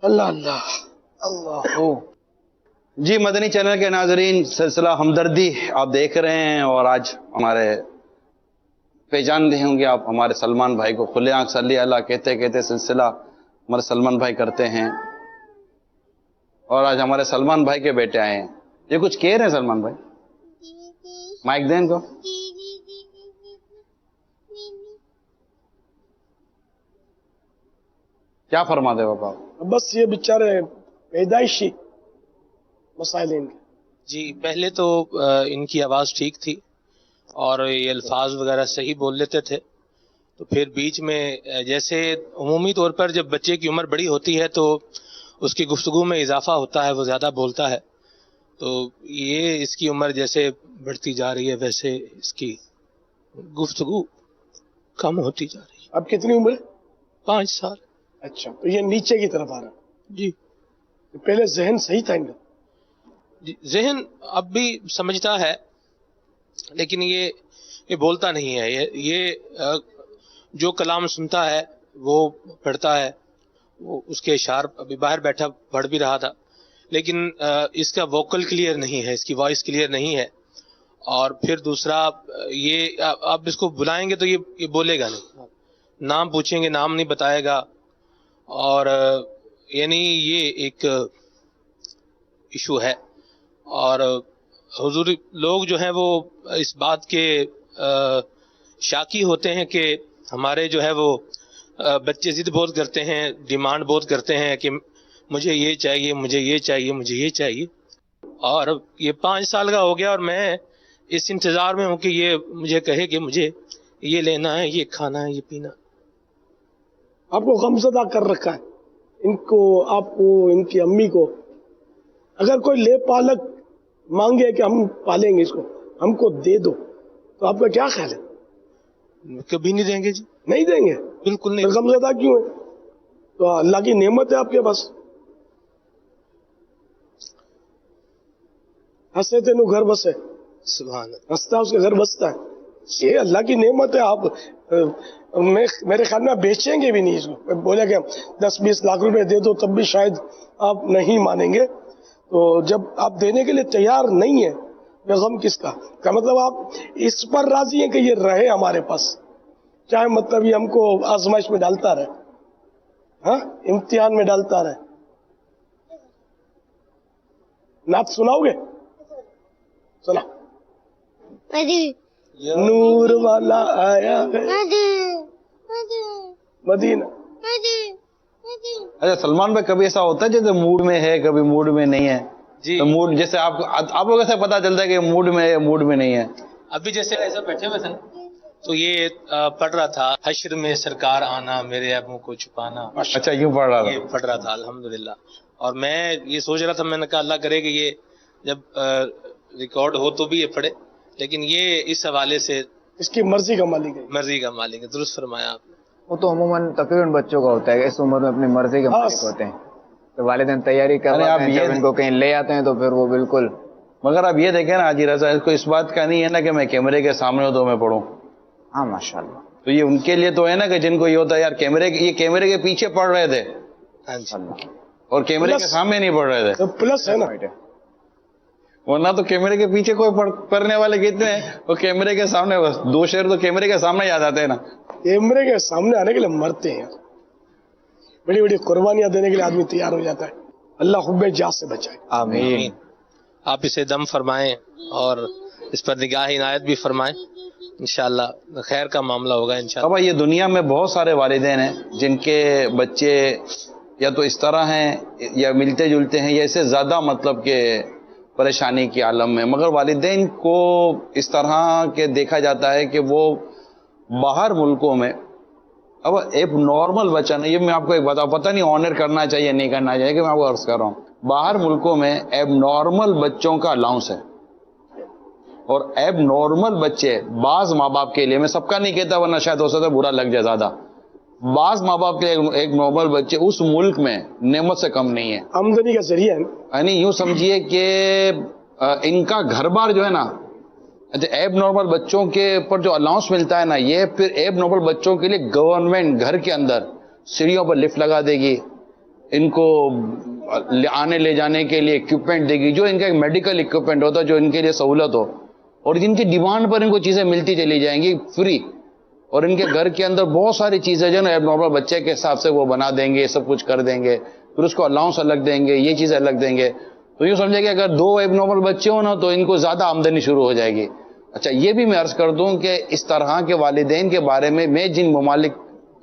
اللہ اللہ اللہ. جی مدنی channel کے ناظرین، سلسلہ ہمدردی آپ دیکھ رہے ہیں، اور آج ہمارے پہچان رہے ہوں گے آپ ہمارے سلمان بھائی کو. کھلے آنکھ صلی اللہ کہتے کہتے سلسلہ ہمارے سلمان بھائی کرتے ہیں، اور آج ہمارے سلمان بھائی کے بیٹے آئے ہیں. یہ کچھ کہہ رہے ہیں سلمان بھائی؟ مائک دیں کو. کیا فرماتے ہو پاپا؟ بس یہ بیچارے پیدائشی مسائل ان کے. جی پہلے تو ان کی آواز ٹھیک تھی اور یہ الفاظ وغیرہ صحیح بول لیتے تھے، تو پھر بیچ میں جیسے عمومی طور پر جب بچے کی عمر بڑی ہوتی ہے تو اس کی گفتگو میں اضافہ ہوتا ہے، وہ زیادہ بولتا ہے. تو یہ اس کی عمر جیسے بڑھتی جا رہی ہے ویسے اس کی گفتگو کم ہوتی جا رہی ہے. اب کتنی عمر ہے؟ 5 سال. اچھا، تو یہ نیچے کی طرف آ رہا ہے. جی پہلے ذہن صحیح تھا ان کا. ذہن اب بھی سمجھتا ہے لیکن یہ بولتا نہیں ہے. یہ جو کلام سنتا ہے وہ پڑھتا ہے، وہ اس کے اشعار ابھی باہر بیٹھا پڑھ بھی رہا تھا، لیکن اس کا ووکل کلیئر نہیں ہے، اس کی وائس کلیئر نہیں ہے. اور پھر دوسرا یہ آپ اس کو بلائیں گے تو یہ بولے گا نہیں، نام پوچھیں گے نام نہیں بتائے گا. اور یعنی یہ ایک ایشو ہے. اور حضور لوگ جو ہیں وہ اس بات کے شاکی ہوتے ہیں کہ ہمارے جو ہے وہ بچے ضد بہت کرتے ہیں، ڈیمانڈ بہت کرتے ہیں کہ مجھے یہ چاہیے، مجھے یہ چاہیے، مجھے یہ چاہیے. اور یہ 5 سال کا ہو گیا اور میں اس انتظار میں ہوں کہ یہ مجھے کہے کہ مجھے یہ لینا ہے، یہ کھانا ہے، یہ پینا. آپ کو غمزدہ کر رکھا ہے ان کو، آپ کو، ان کی امی کو. اگر کوئی لے پالک مانگے کہ ہم پالیں گے اس کو، ہم کو دے دو، تو آپ کا کیا خیال ہے؟ کبھی نہیں دیں گے جی، نہیں دیں گے. بالکل نہیں. غمزدہ کیوں ہے؟ تو اللہ کی نعمت ہے آپ کے پاس. ہنسے تینوں گھر بسے، سبحان اللہ. ہنستا اس کے گھر بستا ہے. یہ اللہ کی نعمت ہے. آپ میرے خیال میں بیچیں گے بھی نہیں اس کو. بولے کہ 10-20 لاکھ روپے دے دو تب بھی شاید آپ نہیں مانیں گے. تو جب آپ دینے کے لیے تیار نہیں ہیں، غم کس کا مطلب آپ اس پر راضی ہیں کہ یہ رہے ہمارے پاس، چاہے مطلب یہ ہم کو آزمائش میں ڈالتا رہے، ہاں امتحان میں ڈالتا رہے. نعت سناؤ گے؟ سنا. نور والا آیا ہے مدینہ. اچھا سلمان بھائی، کبھی ایسا ہوتا ہے جیسے موڈ میں ہے کبھی موڈ میں نہیں ہے؟ جی تو موڈ جیسے آپ کو کیسے پتا چلتا ہے کہ موڈ میں ہے موڈ میں نہیں ہے؟ ابھی جیسے ایسا بیٹھے ہوئے تھے تو یہ پڑھ رہا تھا، حشر میں سرکار آنا، میرے عیبوں کو چھپانا. اچھا یوں پڑھ رہا یہ تھا. پڑھ رہا تھا الحمدللہ. اور میں یہ سوچ رہا تھا، میں نے کہا اللہ کرے کہ یہ جب ریکارڈ ہو تو بھی یہ پڑھے، لیکن یہ اس حوالے سے اس کی مرضی کا مالک ہے. مرضی کا مالک ہے. درست فرمایا آپ نے. وہ تو عموماً تقریباً بچوں کا ہوتا ہے کہ اس عمر میں اپنی مرضی کے مالک ہوتے ہیں، تو والدین تیاری کرواتے ہیں، جب ان کو کہیں لے آتے ہیں تو پھر وہ بالکل. مگر آپ یہ دیکھیں نا حاجی رضا، اس کو اس بات کا نہیں ہے نا کہ میں کیمرے کے سامنے ہوں تو میں پڑھوں. ہاں ماشاءاللہ. تو یہ ان کے لیے تو ہے نا کہ جن کو یہ ہوتا ہے یار یہ کیمرے کے پیچھے پڑھ رہے تھے ہاں جی. اور کیمرے کے سامنے نہیں پڑھ رہے تھے. تو پلس ہے نا. ورنہ تو کیمرے کے پیچھے کوئی پڑھنے والے کتنے ہیں، وہ کیمرے کے سامنے بس 2 شعر تو کیمرے کے سامنے یاد آتے ہیں نا. کیمرے کے سامنے آنے کے لیے مرتے ہیں، بڑی بڑی قربانیاں دینے کے لیے آدمی تیار ہو جاتا ہے. اللہ حب جا سے بچائے. آمین. آپ اسے دم فرمائیں اور اس پر نگاہ عنایت بھی فرمائیں، انشاءاللہ خیر کا معاملہ ہوگا انشاءاللہ. بابا یہ دنیا میں بہت سارے والدین ہیں جن کے بچے یا تو اس طرح ہیں یا ملتے جلتے ہیں یا اس سے زیادہ مطلب کہ پریشانی کی عالم میں، مگر والدین کو اس طرح کے دیکھا جاتا ہے کہ وہ باہر ملکوں میں اب ایک نارمل بچہ نہیں. یہ میں آپ کو ایک بتاؤں، پتہ نہیں آنر کرنا چاہیے نہیں کرنا چاہیے کہ میں آپ کو عرض کر رہا ہوں، باہر ملکوں میں ایب نارمل بچوں کا الاؤنس ہے. اور ایب نارمل بچے بعض ماں باپ کے لیے، میں سب کا نہیں کہتا ورنہ شاید ہو سکتا ہے برا لگ جائے زیادہ، بعض ماں باپ کے ایک نارمل بچے اس ملک میں نعمت سے کم نہیں ہے، آمدنی کا ذریعہ ہے. یعنی یوں سمجھیے کہ ان کا گھر بار جو ہے نا، ایب نارمل بچوں کے پر جو الاؤنس ملتا ہے نا، یہ پھر ایب نارمل بچوں کے لیے گورنمنٹ گھر کے اندر سیڑھیوں پر لفٹ لگا دے گی، ان کو آنے لے جانے کے لیے اکوپمنٹ دے گی، جو ان کا ایک میڈیکل اکوپمنٹ ہوتا ہے جو ان کے لیے سہولت ہو، اور جن کی ڈیمانڈ پر ان کو چیزیں ملتی چلی جائیں گی فری، اور ان کے گھر کے اندر بہت ساری چیزیں جو نا ایب نارمل بچے کے حساب سے وہ بنا دیں گے، سب کچھ کر دیں گے، پھر اس کو الاؤنس الگ دیں گے، یہ چیزیں الگ دیں گے. تو یوں سمجھے کہ اگر 2 ایب نارمل بچے ہوں نا تو ان کو زیادہ آمدنی شروع ہو جائے گی. اچھا یہ بھی میں عرض کر دوں کہ اس طرح کے والدین کے بارے میں جن ممالک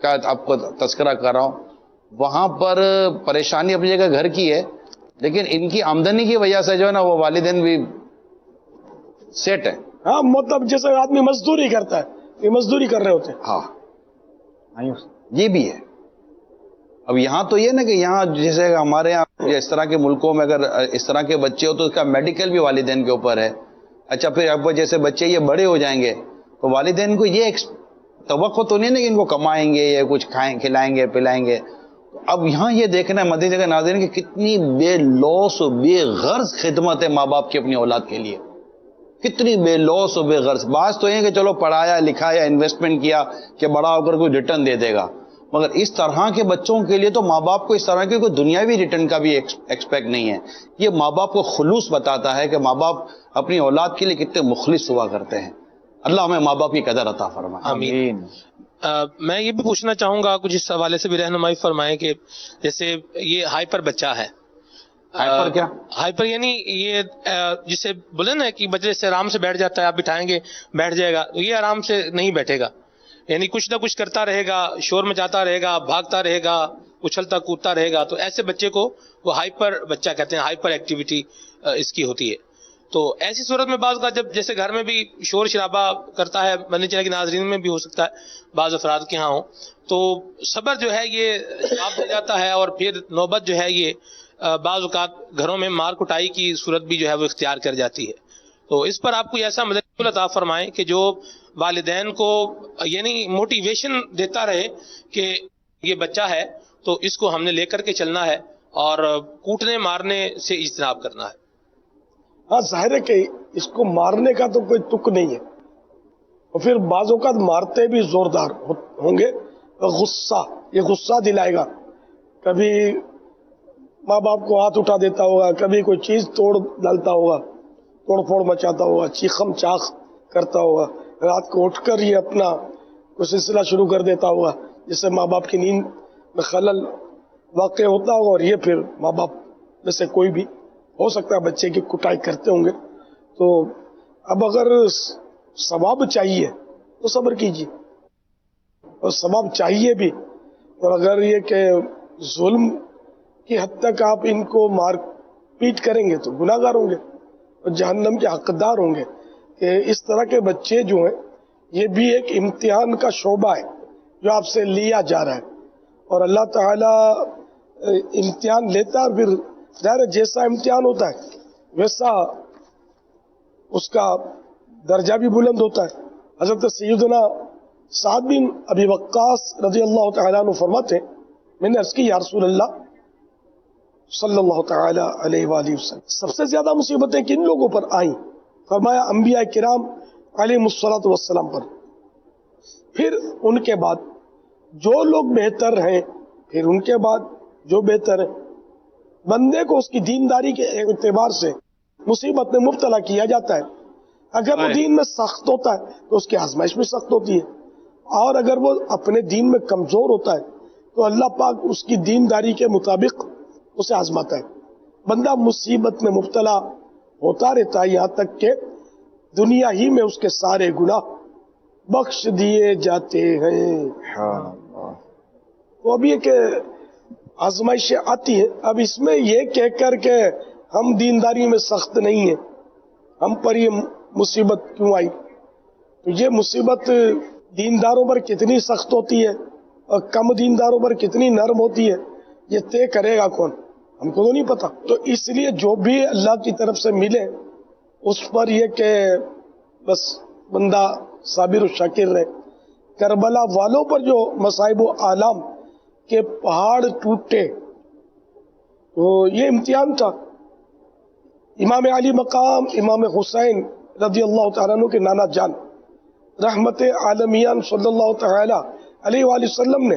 کا آپ کو تذکرہ کر رہا ہوں وہاں پر پریشانی اپنی جگہ گھر کی ہے، لیکن ان کی آمدنی کی وجہ سے جو ہے نا وہ والدین بھی سیٹ ہے. ہاں مطلب جیسے آدمی مزدوری کرتا ہے، یہ مزدوری کر رہے ہوتے ہیں. ہاں یہ بھی ہے. اب یہاں تو یہ نا کہ یہاں جیسے ہمارے یہاں اس طرح کے ملکوں میں اگر اس طرح کے بچے ہو تو اس کا میڈیکل بھی والدین کے اوپر ہے. اچھا پھر اب جیسے بچے یہ بڑے ہو جائیں گے تو والدین کو یہ توقع تو نہیں نا کہ ان کو کمائیں گے یا کچھ کھلائیں گے پلائیں گے. اب یہاں یہ دیکھنا ہے مدنی جگہ ناظرین کہ کتنی بے لوث و بے غرض خدمت ہے ماں باپ کی اپنی اولاد کے لیے، کتنی بے لوث و بے غرض. بعض تو یہ کہ چلو پڑھایا لکھایا انویسٹمنٹ کیا کہ بڑا ہو کر کوئی ریٹرن دے دے گا، مگر اس طرح کے بچوں کے لیے تو ماں باپ کو اس طرح کے کوئی دنیاوی ریٹرن کا بھی ایکسپیکٹ نہیں ہے. یہ ماں باپ کو خلوص بتاتا ہے کہ ماں باپ اپنی اولاد کے لیے کتنے مخلص ہوا کرتے ہیں. اللہ ہمیں ماں باپ کی قدر عطا فرمائے. آمین. میں یہ بھی پوچھنا چاہوں گا کچھ اس حوالے سے بھی رہنمائی فرمائیں کہ جیسے یہ ہائپر بچہ ہے. ہائپر کیا؟ ہائپر یعنی یہ جسے بولے نا کہ بچے سے آرام سے بیٹھ جاتا ہے، آپ بٹھائیں گے بیٹھ جائے گا، یہ آرام سے نہیں بیٹھے گا، یعنی کچھ نہ کچھ کرتا رہے گا، شور مچاتا رہے گا، بھاگتا رہے گا، اچھلتا کودتا رہے گا. تو ایسے بچے کو وہ ہائپر بچہ کہتے ہیں، ہائپر ایکٹیویٹی اس کی ہوتی ہے. تو ایسی صورت میں بعض کا جب جیسے گھر میں بھی شور شرابہ کرتا ہے، مدنی چینل کے ناظرین میں بھی ہو سکتا ہے بعض افراد کے ہاں ہو، تو صبر جو ہے یہ جواب دے جاتا ہے، اور پھر نوبت جو ہے یہ بعض اوقات گھروں میں مار کٹائی کی صورت بھی جو ہے وہ اختیار کر جاتی ہے. تو اس پر آپ کو ایسا مدنی عطا فرمائیں کہ جو والدین کو یعنی موٹیویشن دیتا رہے کہ یہ بچہ ہے تو اس کو ہم نے لے کر کے چلنا ہے اور کوٹنے مارنے سے اجتناب کرنا ہے. ہاں ظاہر ہے کہ اس کو مارنے کا تو کوئی تک نہیں ہے، اور پھر بعض اوقات مارتے بھی زوردار ہوں گے. غصہ، یہ غصہ دلائے گا، کبھی ماں باپ کو ہاتھ اٹھا دیتا ہوگا، کبھی کوئی چیز توڑ ڈالتا ہوگا، توڑ پھوڑ مچاتا ہوگا، چیخم چاخ کرتا ہوگا، رات کو اٹھ کر یہ اپنا کوئی سلسلہ شروع کر دیتا ہوگا جس سے ماں باپ کی نیند میں خلل واقع ہوتا ہوگا، اور یہ پھر ماں باپ میں سے کوئی بھی ہو سکتا ہے بچے کی کٹائی کرتے ہوں گے. تو اب اگر ثواب چاہیے تو صبر کیجیے، اور ثواب چاہیے بھی، اور اگر یہ کہ ظلم کی حد تک آپ ان کو مار پیٹ کریں گے تو گناہ گار ہوں گے اور جہنم کے حقدار ہوں گے. کہ اس طرح کے بچے جو ہیں یہ بھی ایک امتحان کا شعبہ ہے جو آپ سے لیا جا رہا ہے، اور اللہ تعالی امتحان لیتا ہے، پھر ظاہر جیسا امتحان ہوتا ہے ویسا اس کا درجہ بھی بلند ہوتا ہے. حضرت سیدنا سعد بن ابی وقاص رضی اللہ تعالیٰ عنہ فرماتے ہیں، میں نے عرض کی یا رسول اللہ صلی اللہ تعالی علیہ وآلہ وسلم سب سے زیادہ مصیبتیں کن لوگوں پر آئیں؟ فرمایا انبیاء کرام علیہم الصلوۃ والسلام پر، پھر ان کے بعد جو لوگ بہتر ہیں، پھر ان کے بعد جو بہتر ہیں. بندے کو اس کی دینداری کے اعتبار سے مصیبت میں مبتلا کیا جاتا ہے. اگر وہ دین میں سخت ہوتا ہے تو اس کی آزمائش بھی سخت ہوتی ہے، اور اگر وہ اپنے دین میں کمزور ہوتا ہے تو اللہ پاک اس کی دینداری کے مطابق اسے آزماتا ہے. بندہ مصیبت میں مبتلا ہوتا رہتا ہے یہاں تک کہ دنیا ہی میں اس کے سارے گناہ بخش دیے جاتے ہیں. وہ ابھی کہ آزمائشیں آتی ہیں. اب اس میں یہ کہہ کر کہ ہم دینداری میں سخت نہیں ہیں، ہم پر یہ مصیبت کیوں آئی؟ تو یہ مصیبت دینداروں پر کتنی سخت ہوتی ہے اور کم دینداروں پر کتنی نرم ہوتی ہے، یہ طے کرے گا کون؟ ہم کو تو نہیں پتا. تو اس لیے جو بھی اللہ کی طرف سے ملے اس پر یہ کہ بس بندہ صابر و شاکر رہے. کربلا والوں پر جو مصائب و آلام کے پہاڑ ٹوٹے تو یہ امتحان تھا. امام علی مقام امام حسین رضی اللہ تعالیٰ عنہ کے نانا جان رحمت عالمیان صلی اللہ تعالی علیہ وآلہ وسلم نے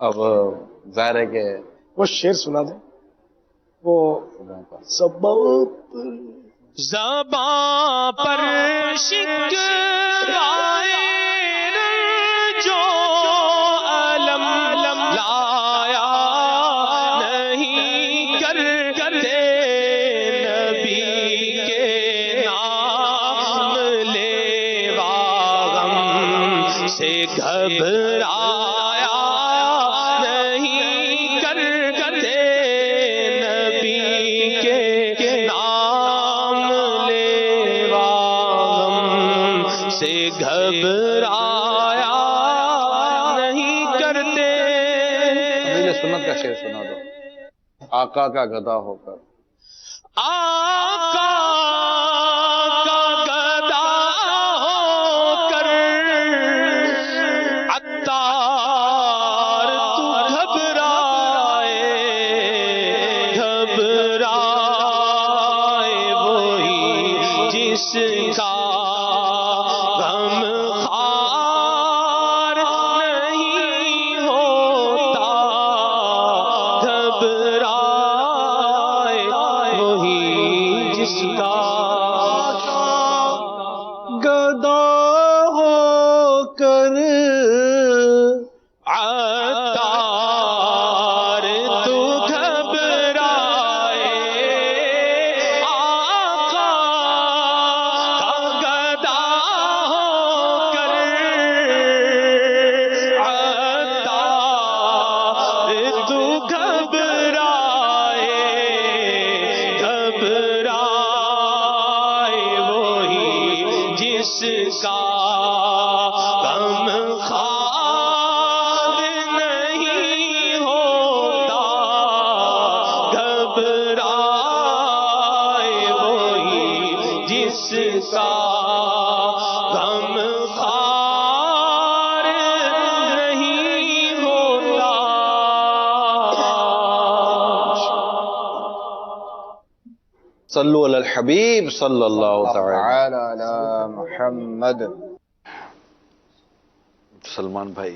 اب ظاہر ہے کہ وہ شعر سنا دیں وہ سبب زباں پر شکوائے جو علم لایا نہیں کرتے نبی کے نام لیوا غم سے گھبرایا نہیں کرتے نبی کے نام لیوا غم سے گھبرایا نہیں کرتے. مجھے سنت کا شعر سنا دو. آقا کا گدا ہو کر آقا کا گدا ہو کر عطار تو گھبرائے وہی جس کا غم خار نہیں ہوتا، گھبرائے وہی جس کا گدا ہو کر عطار تو گھبرائے. آقا کا گدا ہو کر عطار تو گھبرائے وہی جس کا غم خار نہیں ہوتا، گھبرائے وہی جس کا غم خار نہیں ہوتا. صلو علی الحبیب صلی اللہ تعالی. تعالی علی محمد. سلمان بھائی